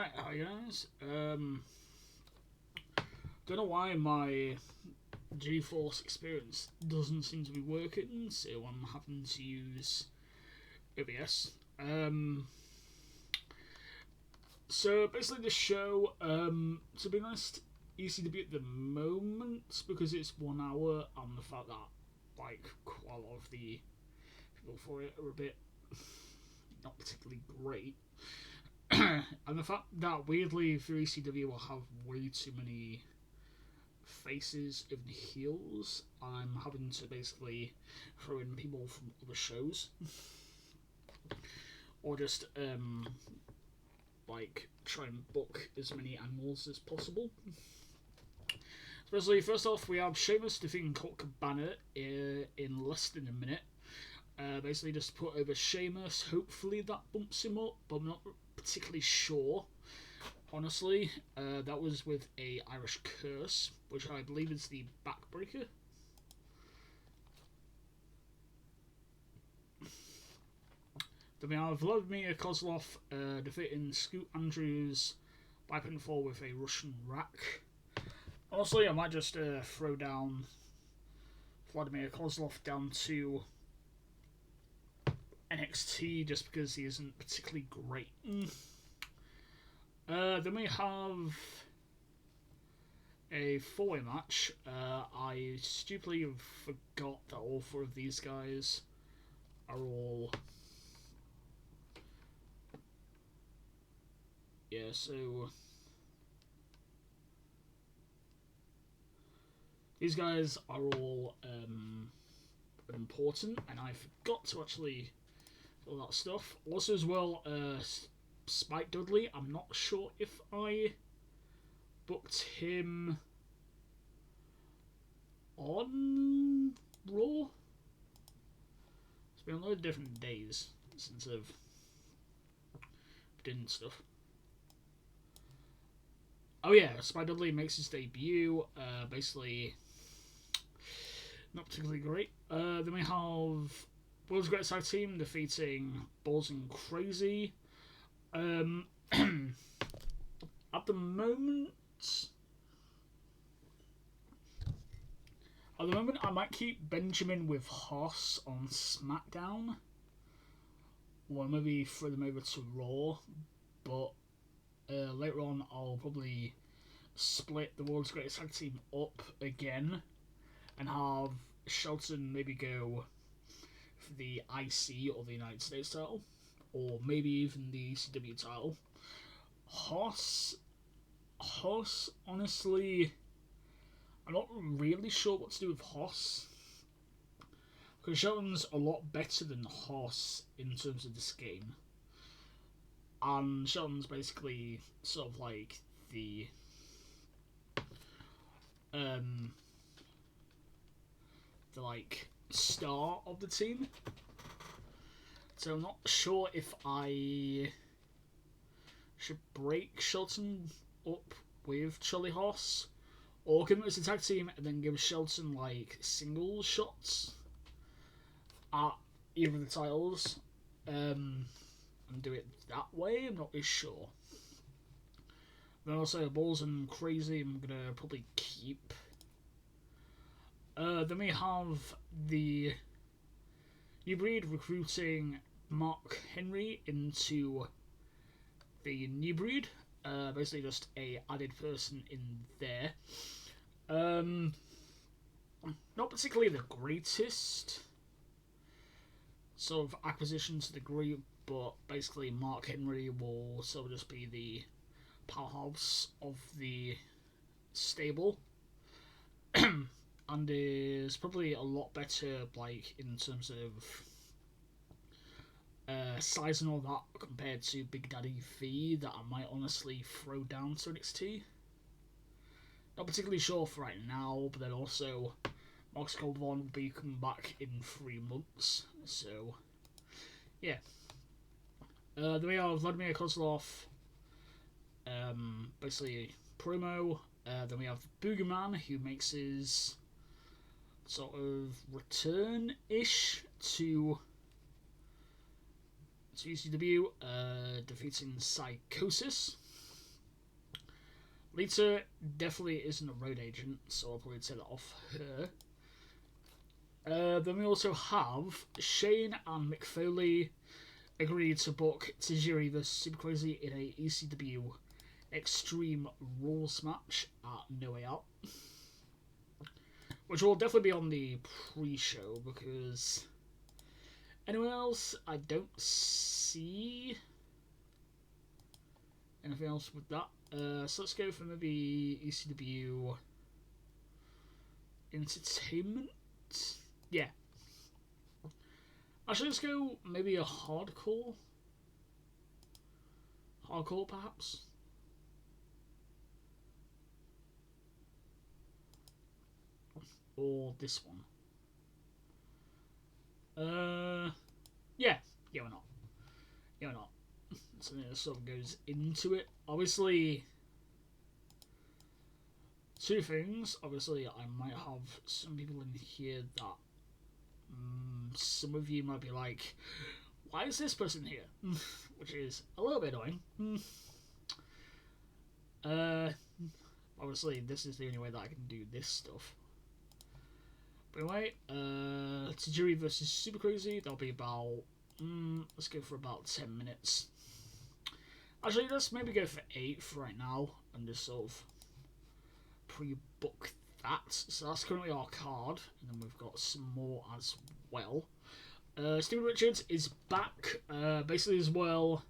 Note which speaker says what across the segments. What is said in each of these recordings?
Speaker 1: Alright, hi guys. Don't know why my GeForce experience doesn't seem to be working, so I'm having to use OBS. So basically the show, to be honest, ECW at the moment, because it's 1 hour, and the fact that, like, quite a lot of the people for it are a bit not particularly great. And the fact that weirdly for ECW will have way too many faces of the heels, I'm having to basically throw in people from other shows. Or just like try and book as many angles as possible. Especially first off, we have Sheamus defeating Colt Cabana in less than a minute. Basically just put over Sheamus. Hopefully that bumps him up, but I'm not particularly sure. Honestly, that was with a Irish curse, which I believe is the backbreaker. Then we have Vladimir Kozlov defeating Scoot Andrews by pinfall with a Russian rack. Honestly, I might just throw down Vladimir Kozlov down to NXT just because he isn't particularly great. Then we have a four-way match. I stupidly forgot that all four of these guys are all... Yeah, so... These guys are all important, and I forgot to actually all that stuff. Also as well, Spike Dudley, I'm not sure if I booked him on Raw. It's been a lot of different days since I've done stuff. Oh yeah, Spike Dudley makes his debut, basically not particularly great. Then we have World's Greatest Tag Team defeating Balls and Crazy. At the moment, I might keep Benjamin with Haas on SmackDown, or maybe throw them over to Raw. But later on, I'll probably split the World's Greatest Tag Team up again and have Shelton maybe go for the IC or the United States title, or maybe even the ECW title. Haas, honestly, I'm not really sure what to do with Haas, because Shelton's a lot better than Haas in terms of this game, and Shelton's basically sort of like the like star of the team. So I'm not sure if I should break Shelton up with Charlie Haas, or give him as a tag team and then give Shelton like single shots at either of the titles, and do it that way. I'm not really sure. Then also Balls and Crazy I'm gonna probably keep. Then we have the New Breed recruiting Mark Henry into the New Breed. Basically just a added person in there. Not particularly the greatest sort of acquisition to the group, but basically Mark Henry will sort of just be the powerhouse of the stable. And is probably a lot better, like, in terms of size and all that, compared to Big Daddy V, that I might honestly throw down to NXT. Not particularly sure for right now, but then also Max Goldvon will be coming back in 3 months, so yeah. Then we have Vladimir Kozlov, basically promo. Then we have Boogerman, who makes his sort of return-ish to ECW, defeating Psychosis. Lita definitely isn't a road agent, so I'll probably take that off her. Then we also have Shane and Mick Foley agreed to book Tajiri vs Super Crazy in a ECW Extreme Rules match at No Way Out, which will definitely be on the pre-show because anyone else I don't see anything else with that. So let's go for maybe ECW Entertainment. Yeah. Actually, let's go maybe a hardcore. Hardcore, perhaps. Or this one. Yeah. Yeah, why not? Yeah, why not? Something that sort of goes into it. Obviously, two things. Obviously, I might have some people in here that some of you might be like, why is this person here? Which is a little bit annoying. Obviously, this is the only way that I can do this stuff. But anyway, Sajiri versus Super Crazy. That'll be about. Let's go for about 10 minutes. Actually, let's maybe go for 8 for right now and just sort of pre-book that. So that's currently our card, and then we've got some more as well. Steven Richards is back, basically as well.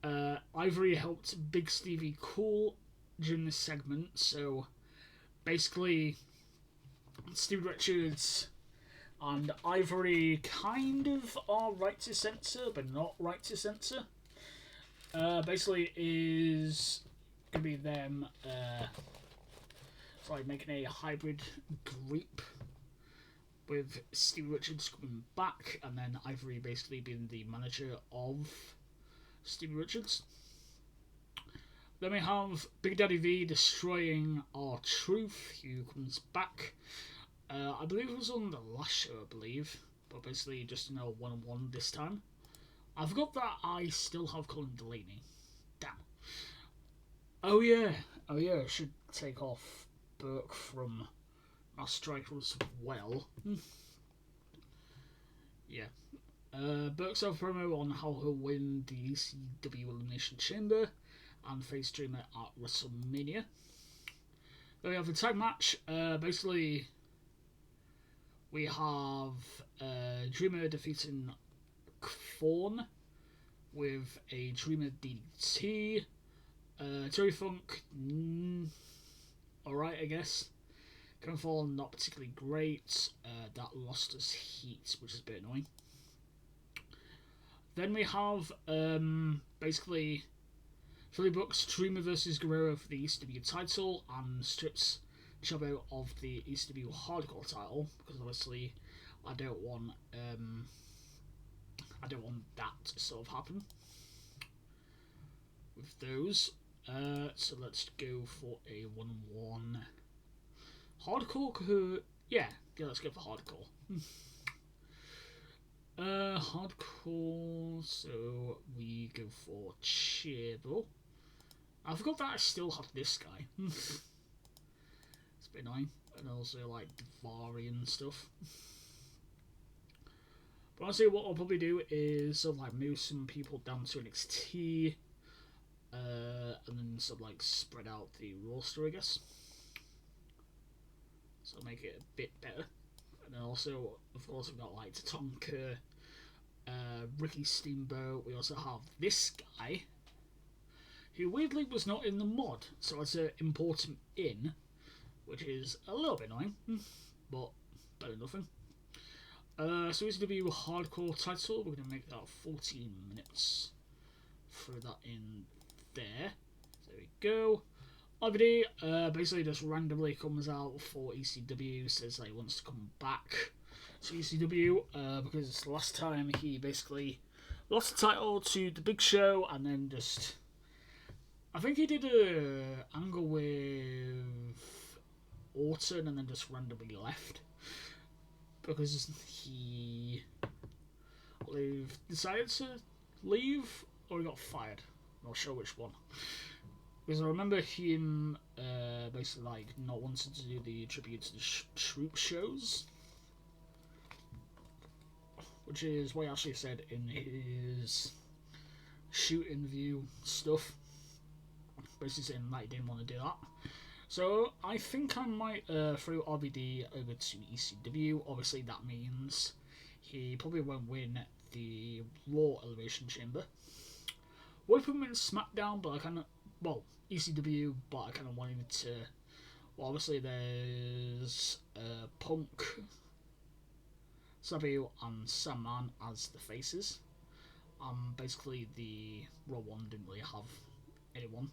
Speaker 1: Ivory helped Big Stevie Cool during this segment, so basically Steven Richards and Ivory kind of are right to censor, but not right to censor. Basically is gonna be them it's like making a hybrid group with Steve Richards coming back and then Ivory basically being the manager of Steve Richards. Then we have Big Daddy V destroying R-Truth, who comes back. I believe it was on the last show, I believe, but basically just in a 1-on-1 this time. I forgot that I still have Colin Delaney. Damn. Oh yeah, I should take off Burke from my striker as well. Yeah. Burke's have promo on how he'll win the ECW Elimination Chamber and face Dreamer at WrestleMania. Then we have a tag match. Basically, we have Dreamer defeating Fawn with a Dreamer DDT. Terry Funk, alright, I guess. Kevin Fawn, not particularly great. That lost us heat, which is a bit annoying. Then we have basically Philly Bucks Dreamer versus Guerrero for the ECW title and strips Chavo of the ECW Hardcore title because obviously I don't want that to sort of happen with those. So let's go for a 1-1 hardcore. Yeah, let's go for hardcore. Hardcore. So we go for Chavo. I forgot that I still have this guy. It's a bit annoying, and also like Davari and stuff. But honestly, what I'll probably do is sort of like move some people down to NXT. And then sort of like spread out the roster, I guess. So make it a bit better. And then also, of course, we've got like Tatanka, Ricky Steamboat. We also have this guy, who weirdly was not in the mod, so it's an important in, which is a little bit annoying, but better than nothing. So ECW Hardcore title, we're going to make that 14 minutes. Throw that in there. There we go. IVD basically just randomly comes out for ECW, says that he wants to come back to ECW because last time he basically lost the title to the Big Show and then just, I think he did a angle with Orton and then just randomly left because he decided to leave or he got fired. Not sure which one. Because I remember him basically like not wanting to do the tribute to the troop shows, which is what he actually said in his shoot interview stuff. Basically saying that he didn't want to do that. So I think I might throw RVD over to ECW. Obviously that means he probably won't win the Raw Elevation Chamber. Would put him in SmackDown, but I kind of, well, ECW, but I kind of wanted to. Well, obviously there's Punk, Savio, and Sandman as the faces. Basically the Raw one didn't really have anyone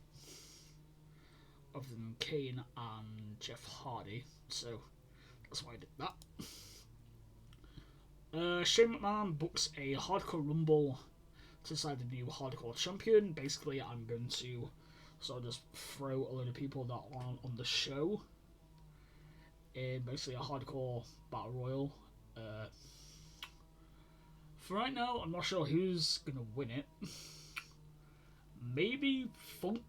Speaker 1: other than Kane and Jeff Hardy, so that's why I did that. Shane McMahon books a Hardcore Rumble to decide the new Hardcore Champion. Basically, I'm going to sort of just throw a load of people that aren't on the show in basically a Hardcore Battle Royal. For right now, I'm not sure who's going to win it. Maybe Funk.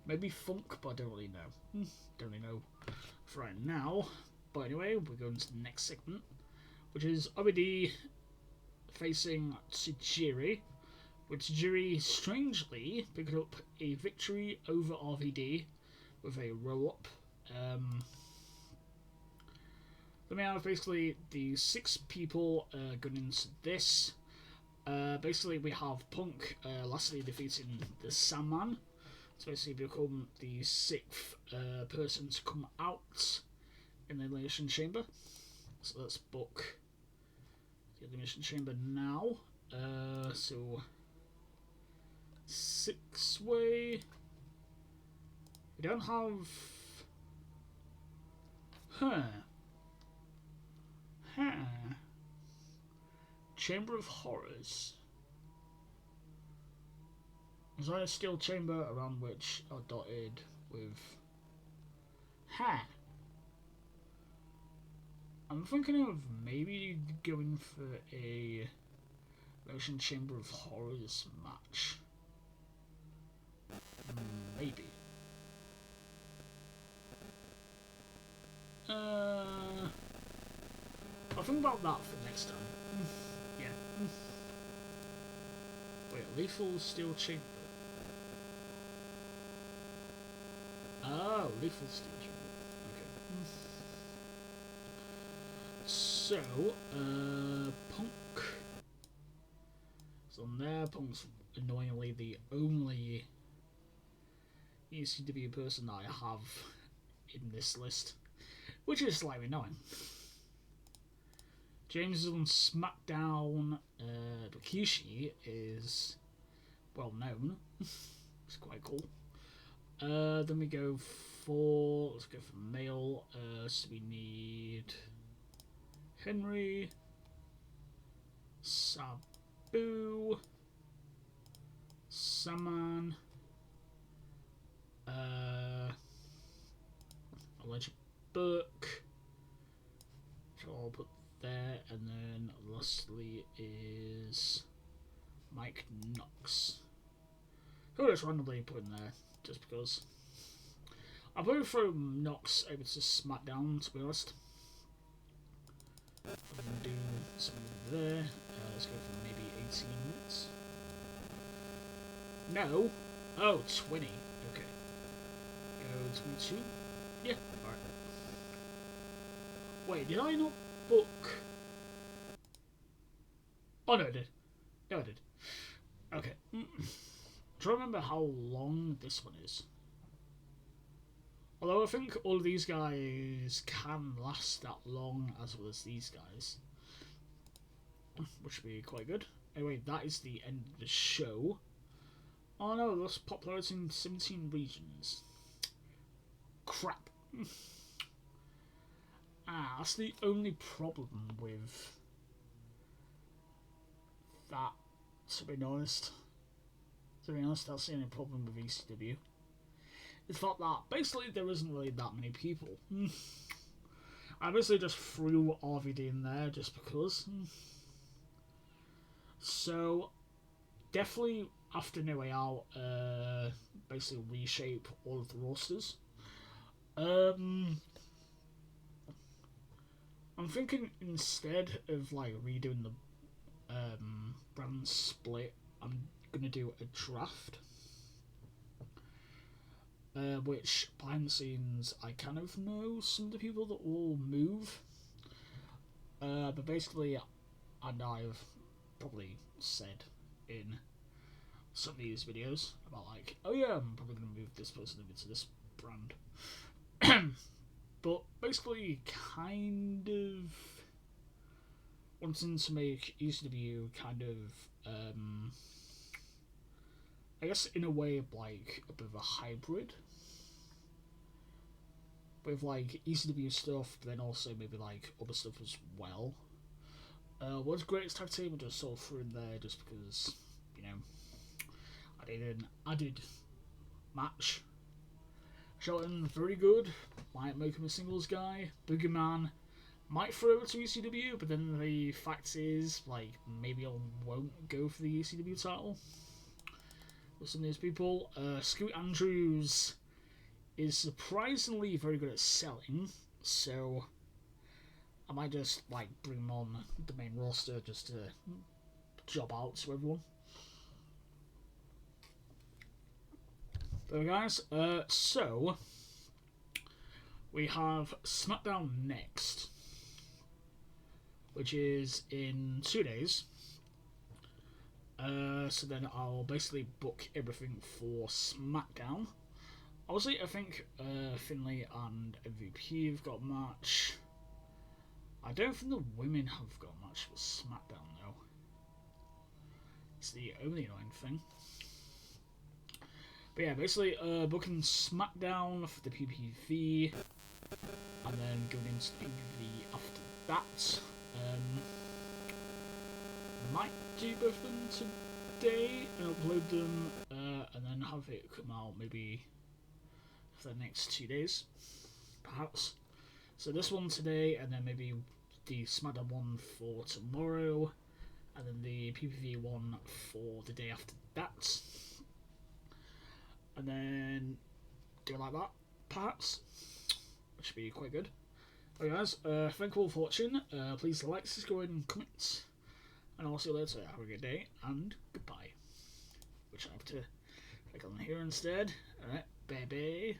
Speaker 1: Maybe Funk, but I don't really know. Don't really know for right now. But anyway, we're going to the next segment, which is OBD facing Sajiri, with Sajiri strangely picking up a victory over RVD with a roll-up. Then we have basically the 6 people going into this. Basically, we have Punk lastly defeating the Sandman. So basically become the 6th person to come out in the Elimination Chamber. So let's book the Elimination Chamber now. So 6-way. We don't have. Chamber of Horrors. Is there a steel chamber around which are dotted with I'm thinking of maybe going for a Ocean Chamber of Horrors match. Maybe. I'll think about that for next time. Yeah. Wait, Lethal Steel Chamber. Oh, Lethal Steel Chamber. Okay. So, Punk. So on there, Punk's annoyingly the only ECW person I have in this list, which is slightly annoying. James is on SmackDown. Rikishi is well known. It's quite cool. Then we go for, let's go for male. So we need Henry, Sabu, Saman, Alleged Book, which I'll put there, and then lastly is Mike Knox. Who just randomly put in there, just because. I'll probably throw Knox over to SmackDown, to be honest. I'm going to do something there. Let's go for maybe 18 minutes. No. Oh, 20. Okay. Go 22. Yeah, alright. Wait, did I not book? Oh, no, I did. No, I did. Okay. Do you remember how long this one is? Although I think all of these guys can last that long as well as these guys, which would be quite good. Anyway, that is the end of the show. Oh no, lost popularity in 17 regions. Crap. That's the only problem with that, to be honest. That's the only problem with ECW. It's the fact that basically there isn't really that many people. I basically just threw RVD in there just because. So, definitely after No Way Out, basically reshape all of the rosters. I'm thinking instead of like redoing the brand split, I'm gonna do a draft. Which behind the scenes I kind of know some of the people that will move. But basically, and I've probably said in some of these videos about like, oh yeah, I'm probably gonna move this person over to this brand. But basically, kind of wanting to make ECW kind of, I guess in a way, like a bit of a hybrid with like ECW stuff, but then also maybe like other stuff as well. What's Greatest Tag Team? I just sort of threw in there just because, you know, I did an added match. Shelton, very good. Might make him a singles guy. Boogerman might throw it to ECW, but then the fact is, like, maybe I won't go for the ECW title with some of these people. Scoot Andrews is surprisingly very good at selling, so I might just like bring him on the main roster just to job out to everyone. There, guys. So we have SmackDown next, which is in 2 days. So then I'll basically book everything for SmackDown. Obviously, I think Finlay and MVP have got a match. I don't think the women have got a match for SmackDown, though. It's the only annoying thing. But yeah, basically booking SmackDown for the PPV, and then going into the PPV after that. Might do both of them today and upload them, and then have it come out maybe for the next 2 days, perhaps. So this one today, and then maybe the SmackDown one for tomorrow, and then the PPV one for the day after that. And then do it like that, perhaps, which should be quite good. Okay guys, thank you all for watching. Please like, subscribe and comment, and I'll see you later. Have a good day, and goodbye. Which I have to click on here instead. Alright, bye bye.